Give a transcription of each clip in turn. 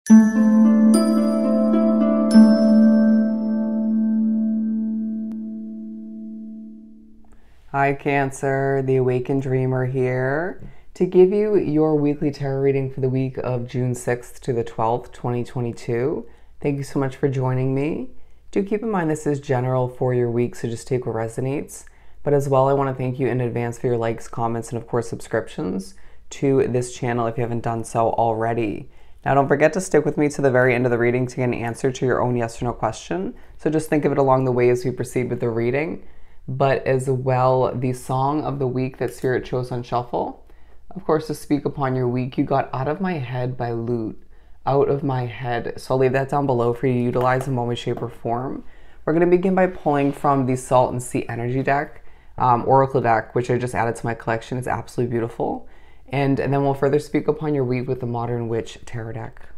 Hi Cancer, the Awakened Dreamer here to give you your weekly tarot reading for the week of June 6th to the 12th, 2022. Thank you so much for joining me. Do keep in mind this is general for your week, so just take what resonates. But as well, I want to thank you in advance for your likes, comments, and of course subscriptions to this channel if you haven't done so already. Now don't forget to stick with me to the very end of the reading to get an answer to your own yes or no question. So just think of it along the way as we proceed with the reading. But as well, the song of the week that Spirit chose on shuffle. Of course, to speak upon your week, you got Out of My Head by Loote. Out of My Head. So I'll leave that down below for you to utilize in one way, shape, or form. We're going to begin by pulling from the Salt and Sea Energy deck, Oracle deck, which I just added to my collection. It's absolutely beautiful. And then we'll further speak upon your week with the Modern Witch Tarot deck.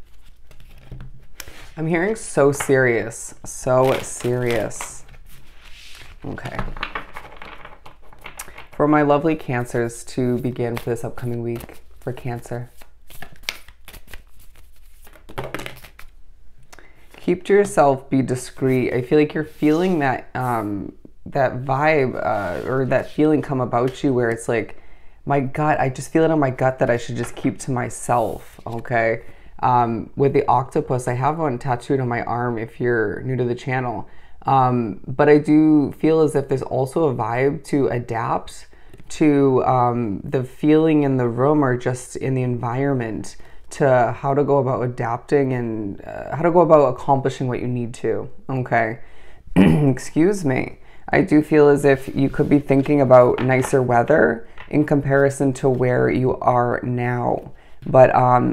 I'm hearing so serious. So serious. Okay. For my lovely Cancers to begin for this upcoming week for Cancer. Keep to yourself, be discreet. I feel like you're feeling that that vibe or that feeling come about you where it's like, my gut, I just feel it in my gut that I should just keep to myself, okay? With the octopus, I have one tattooed on my arm if you're new to the channel. But I do feel as if there's also a vibe to adapt to the feeling in the room or just in the environment to how to go about adapting and how to go about accomplishing what you need to, okay? Excuse me. I do feel as if you could be thinking about nicer weather in comparison to where you are now. But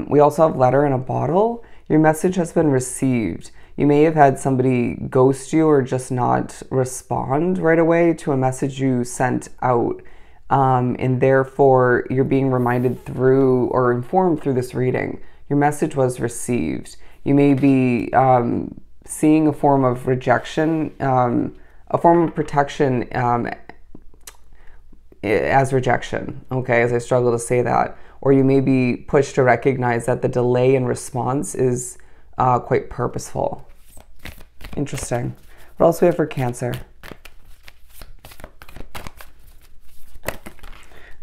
we also have letter in a bottle. Your message has been received. You may have had somebody ghost you or just not respond right away to a message you sent out. And therefore, you're being reminded through or informed through this reading. Your message was received. You may be seeing a form of rejection, a form of protection as rejection, okay, as I struggle to say that. Or you may be pushed to recognize that the delay in response is quite purposeful. Interesting. What else do we have for Cancer?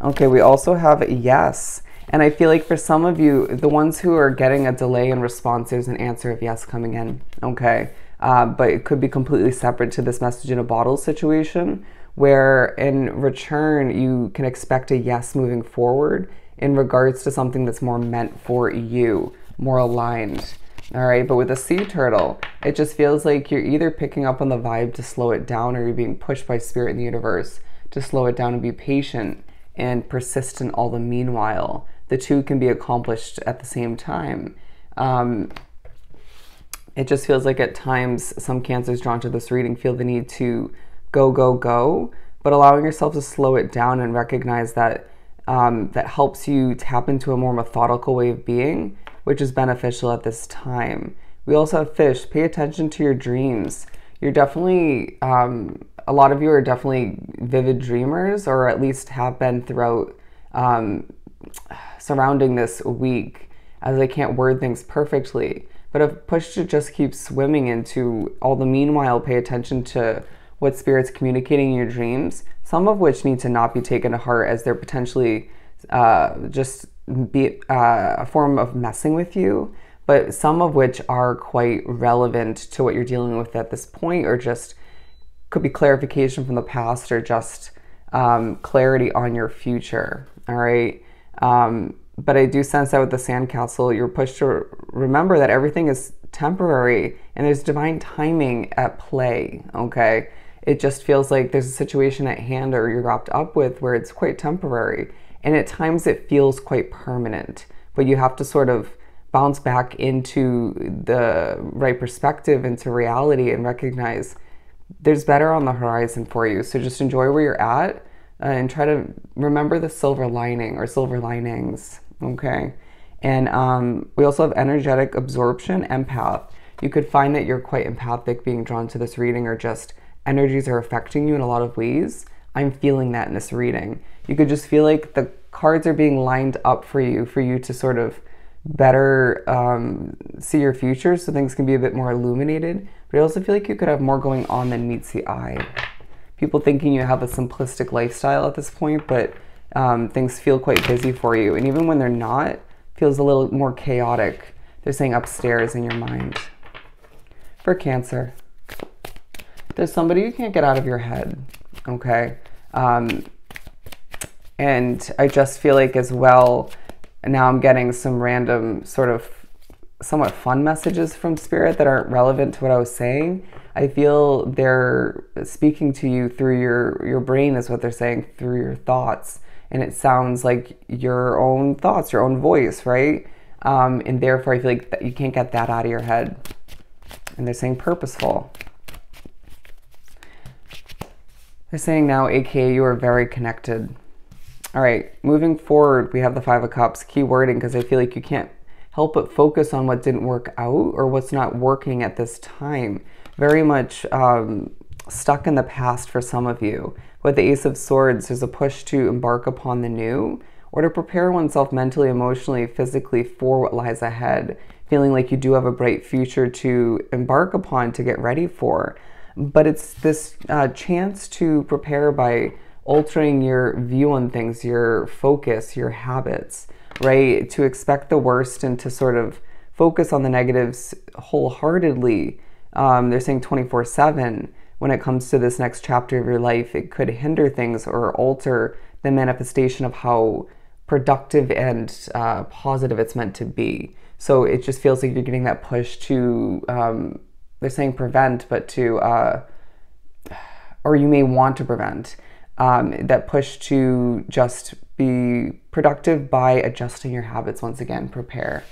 Okay, we also have yes. And I feel like for some of you, the ones who are getting a delay in response, there's an answer of yes coming in, okay? But it could be completely separate to this message in a bottle situation, where in return, you can expect a yes moving forward in regards to something that's more meant for you, more aligned. All right, but with a sea turtle, it just feels like you're either picking up on the vibe to slow it down or you're being pushed by spirit in the universe to slow it down and be patient and persistent all the meanwhile. The two can be accomplished at the same time. It just feels like at times some Cancers drawn to this reading feel the need to go, go, go, but allowing yourself to slow it down and recognize that that helps you tap into a more methodical way of being, which is beneficial at this time. We also have Fish. Pay attention to your dreams. You're definitely, a lot of you are definitely vivid dreamers, or at least have been throughout surrounding this week, as I can't word things perfectly. But if pushed to just keep swimming into all the meanwhile, pay attention to what Spirit's communicating in your dreams, some of which need to not be taken to heart as they're potentially just be a form of messing with you, but some of which are quite relevant to what you're dealing with at this point, or just could be clarification from the past, or just clarity on your future, all right? But I do sense that with the sandcastle, you're pushed to remember that everything is temporary and there's divine timing at play, okay? It just feels like there's a situation at hand or you're wrapped up with where it's quite temporary. And at times it feels quite permanent, but you have to sort of bounce back into the right perspective, into reality, and recognize there's better on the horizon for you. So just enjoy where you're at and try to remember the silver lining or silver linings, okay? And we also have energetic absorption, empath. You could find that you're quite empathic being drawn to this reading, or just energies are affecting you in a lot of ways. I'm feeling that in this reading. You could just feel like the cards are being lined up for you to sort of better see your future, so things can be a bit more illuminated. But I also feel like you could have more going on than meets the eye. People thinking you have a simplistic lifestyle at this point, but things feel quite busy for you. And even when they're not, feels a little more chaotic. They're saying upstairs in your mind. For Cancer, there's somebody you can't get out of your head, okay? And I just feel like as well, now I'm getting some random sort of somewhat fun messages from Spirit that aren't relevant to what I was saying. I feel they're speaking to you through your brain is what they're saying, through your thoughts. And it sounds like your own thoughts, your own voice, right? And therefore I feel like that you can't get that out of your head. And they're saying purposeful. They're saying now, aka you are very connected. All right, moving forward, we have the Five of Cups, key wording, because I feel like you can't help but focus on what didn't work out or what's not working at this time. Very much stuck in the past for some of you. With the Ace of Swords, there's a push to embark upon the new or to prepare oneself mentally, emotionally, physically for what lies ahead. Feeling like you do have a bright future to embark upon, to get ready for. But it's this chance to prepare by altering your view on things, your focus, your habits, right? To expect the worst and to sort of focus on the negatives wholeheartedly. They're saying 24/7 when it comes to this next chapter of your life. It could hinder things or alter the manifestation of how productive and positive it's meant to be. So it just feels like you're getting that push to, they're saying prevent, but to, or you may want to prevent. That push to just be productive by adjusting your habits once again, prepare.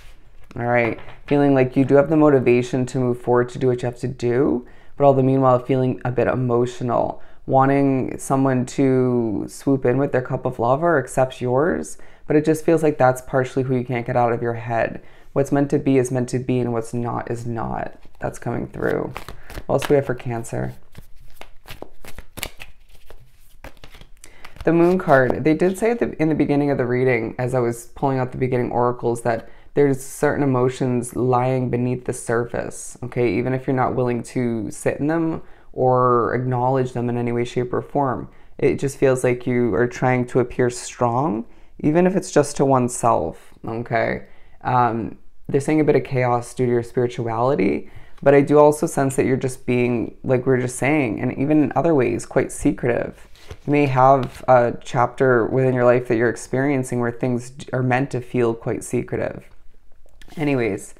All right, feeling like you do have the motivation to move forward to do what you have to do, but all the meanwhile feeling a bit emotional, wanting someone to swoop in with their cup of love or accept yours, but it just feels like that's partially who you can't get out of your head. What's meant to be is meant to be, and what's not is not. That's coming through. What else do we have for Cancer? The Moon card, they did say in the beginning of the reading, as I was pulling out the beginning oracles, that there's certain emotions lying beneath the surface, okay? Even if you're not willing to sit in them or acknowledge them in any way, shape, or form. It just feels like you are trying to appear strong, even if it's just to oneself, okay? They're saying a bit of chaos due to your spirituality, but I do also sense that you're just being, like we were just saying, and even in other ways, quite secretive. You may have a chapter within your life that you're experiencing where things are meant to feel quite secretive. Anyways,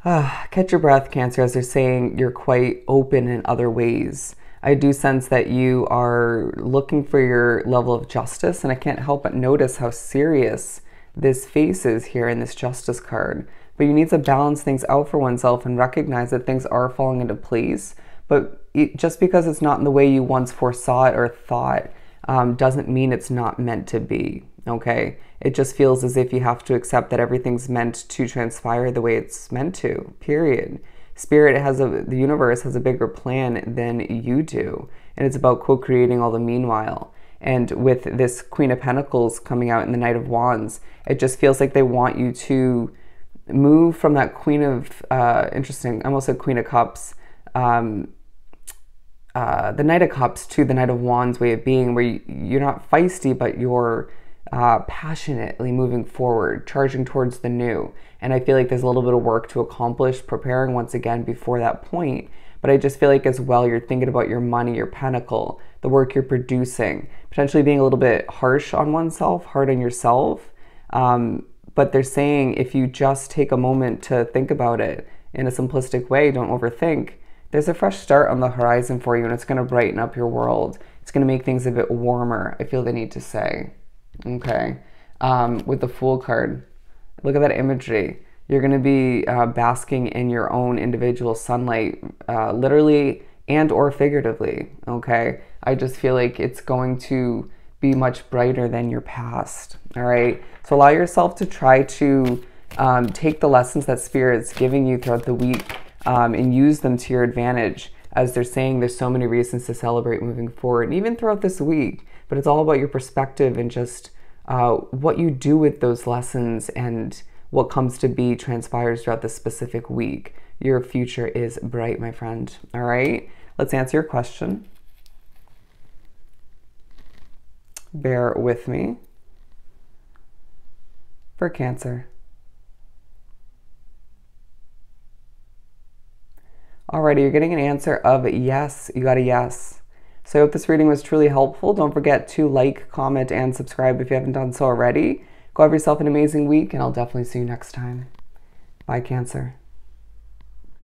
catch your breath, Cancer, as they're saying you're quite open in other ways. I do sense that you are looking for your level of justice, and I can't help but notice how serious this face is here in this Justice card. But you need to balance things out for oneself and recognize that things are falling into place. But just because it's not in the way you once foresaw it or thought doesn't mean it's not meant to be, okay? It just feels as if you have to accept that everything's meant to transpire the way it's meant to, period. Spirit the universe has a bigger plan than you do. And it's about co-creating all the meanwhile. And with this Queen of Pentacles coming out in the Knight of Wands, it just feels like they want you to move from that Queen of, interesting, I almost said Queen of Cups, the Knight of Cups to the Knight of Wands way of being, where you're not feisty, but you're passionately moving forward, charging towards the new. And I feel like there's a little bit of work to accomplish, preparing once again before that point. But I just feel like as well, you're thinking about your money, your pentacle, the work you're producing, potentially being a little bit harsh on oneself, hard on yourself. But they're saying if you just take a moment to think about it in a simplistic way, don't overthink, there's a fresh start on the horizon for you, and it's going to brighten up your world. It's going to make things a bit warmer, I feel the need to say. Okay. With the Fool card, look at that imagery. You're going to be basking in your own individual sunlight, literally and or figuratively, okay? I just feel like it's going to be much brighter than your past, all right? So allow yourself to try to take the lessons that Spirit's giving you throughout the week and use them to your advantage. As they're saying, there's so many reasons to celebrate moving forward, and even throughout this week. But it's all about your perspective and just what you do with those lessons and what comes to be transpires throughout this specific week. Your future is bright, my friend. All right, let's answer your question. Bear with me. For Cancer. Alrighty, you're getting an answer of yes. You got a yes. So I hope this reading was truly helpful. Don't forget to like, comment, and subscribe if you haven't done so already. Go have yourself an amazing week, and I'll definitely see you next time. Bye, Cancer.